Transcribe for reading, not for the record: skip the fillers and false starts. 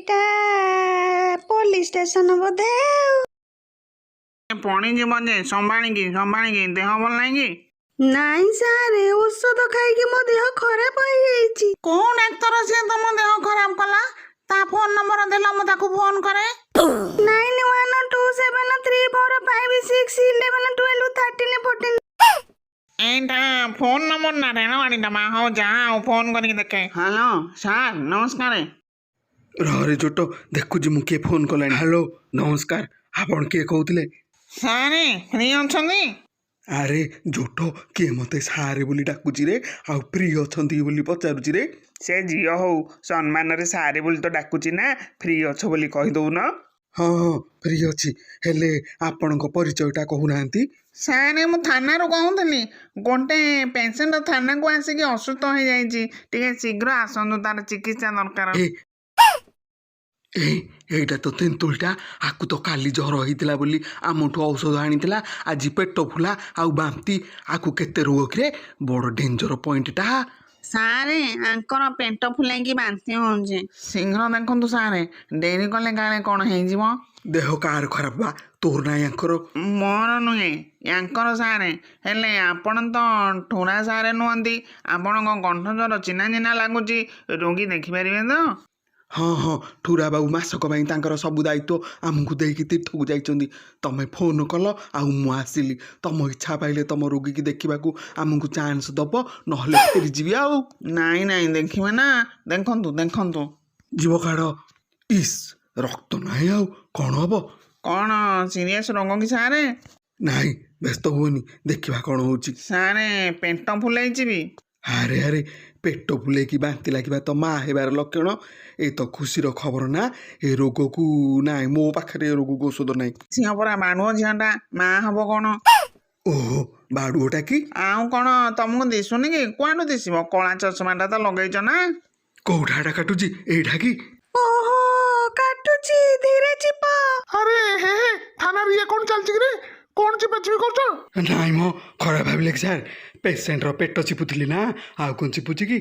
ଏଇଟା police station ବୋଧେ। ପଣି ଯିବ ଯେ ସମ୍ଭାଳିକି ଦେହ ଭଲ ନାହିଁ କି? ନାଇଁ ସାର୍ ଔଷଧ ଖାଇକି ମୋ ଦେହ ଖରାପ ହେଇଯାଇଛି। କୋଉ ଡାକ୍ତର ସିଏ ତମ ଦେହ ଖରାପ କଲା? ତା ଫୋନ ନମ୍ବର ଦେଲ ମୁଁ ତାକୁ ଫୋନ କରେ। 9127345611121314। ଏଇଟା ଫୋନ ନମ୍ବର ନା ରେଣବାଡ଼ିଟା ମା? ହଉ ଯା ଆଉ ଫୋନ କରିକି ଦେଖେ। ହ୍ୟାଲୋ ସାର୍ ନମସ୍କାର। ରେ ଜୋଟ ଦେଖୁଛି ମୁଁ କିଏ ଫୋନ କଲାଣି। ହ୍ୟାଲୋ ନମସ୍କାର, ଆପଣ କିଏ କହୁଥିଲେ? ସାର୍ ଫ୍ରି ଅଛନ୍ତି? ଆରେ ଜୋଟ କିଏ ମତେ ସାରେ ବୋଲି ଡାକୁଛି ରେ, ଆଉ ଫ୍ରି ଅଛନ୍ତି ବୋଲି ପଚାରୁଛି ରେ। ସେ ଝିଅ ହଉ ସମ୍ମାନରେ ସାରେ ବୋଲି ତ ଡାକୁଛି ନା, ଫ୍ରି ଅଛ ବୋଲି କହିଦଉନ। ହଁ ଫ୍ରି ଅଛି, ହେଲେ ଆପଣଙ୍କ ପରିଚୟଟା କହୁନାହାନ୍ତି। ସାର୍ ମୁଁ ଥାନାରୁ କହୁଥିଲି, ଗୋଟେ ପେସେଣ୍ଟ ଥାନାକୁ ଆସିକି ଅସୁସ୍ଥ ହେଇଯାଇଛି, ଟିକେ ଶୀଘ୍ର ଆସନ୍ତୁ, ତାର ଚିକିତ୍ସା ଦରକାର। ଏଇଟା ତ ତେନ୍ତୁଳିଟା, ଆକୁ ତ କାଲି ଜ୍ୱର ହେଇଥିଲା ବୋଲି ଆମଠୁ ଔଷଧ ଆଣିଥିଲା, ଆଜି ପେଟ ଫୁଲା ଆଉ ବାନ୍ତି, ଆକୁ କେତେ ରୋଗ କିରେ, ବଡ଼ ଡେଞ୍ଜର ପଏଣ୍ଟଟା। ସାରେ ଆଙ୍କର ପେଟ ଫୁଲେଇକି ବାନ୍ତି ହଉଛି। ଶୀଘ୍ର ଦେଖନ୍ତୁ ସାର୍, ଡେରି କଲେ କାଳେ କ'ଣ ହେଇଯିବ। ଦେହ କାହାର ଖରାପ ବା, ତୋର ନା ୟାଙ୍କର? ମୋର ନୁହେଁ ୟାଙ୍କର ସାର୍, ହେଲେ ଆପଣ ତ ଠୁରା ସାର୍ ନୁହନ୍ତି, ଆପଣଙ୍କ କଣ୍ଠ ଜ୍ୱର ଚିହ୍ନା ଚିହ୍ନା ଲାଗୁଛି, ରୋଗୀ ଦେଖିପାରିବେ ତ? ହଁ ଠୁରା ବାବୁ ମାସକ ପାଇଁ ତାଙ୍କର ସବୁ ଦାୟିତ୍ୱ ଆମକୁ ଦେଇକି ତୀର୍ଥକୁ ଯାଇଛନ୍ତି। ତମେ ଫୋନ କଲ ଆଉ ମୁଁ ଆସିଲି। ତମ ଇଚ୍ଛା ପାଇଲେ ତମ ରୋଗୀକି ଦେଖିବାକୁ ଆମକୁ ଚାନ୍ସ ଦବ, ନହେଲେ ଫେରିଯିବି ଆଉ। ନାଇଁ ଦେଖିବେ ନା, ଦେଖନ୍ତୁ। ଯିବ କାଢ଼। ଇସ୍ ରକ୍ତ ନାହିଁ, ଆଉ କ'ଣ ହବ? କ'ଣ ସିରିୟସ୍ ରୋଗ କି ସାର୍? ନାଇଁ ବ୍ୟସ୍ତ ହୁଅନି, ଦେଖିବା କ'ଣ ହଉଛି। ସାର୍ ପେଟ ଫୁଲେଇଛି ବି? ଆରେ ପେଟ ଫୁଲେଇକି ବାନ୍ତି ଲାଗିବା ତ ମା ହେବାର ଲକ୍ଷଣ। ଏ ତ ଖୁସିର ଖବର ନା, ଏ ରୋଗକୁ ନାଇଁ, ମୋ ପାଖରେ ଏ ରୋଗକୁ ଔଷଧ ନାହିଁ। ଝିଅ ପରା ବାଣୁଅ ଝିଅଟା, ମା ହବ କ'ଣ? ଓହୋ ବାଡ଼ୁଅଟା କି? ଆଉ କ'ଣ ତମକୁ ଦିଶୁନି କି? କୁଆଡ଼ୁ ଦିଶିବ, କଳା ଚଷମାଟା ତ ଲଗେଇଛ ନା। କୋଉଟା ଏଟା କାଟୁଛି, ଏଇଟା କି? ଓହୋ କାଟୁଛି, ଧୀରେ ଚିପ। ଆରେ ହେ ଥାନାରେ ଇଏ କ'ଣ ଚାଲିଛି କି ରେ? କ'ଣ ଚିପାଚିପି କରୁଛ? ନାଇଁ ମ ଖରାପ ଭାବିଲେ କି ସାର୍, ପେସେଣ୍ଟର ପେଟ ଚିପୁଥିଲି ନା, ଆଉ କ'ଣ ଚିପୁଛି କି?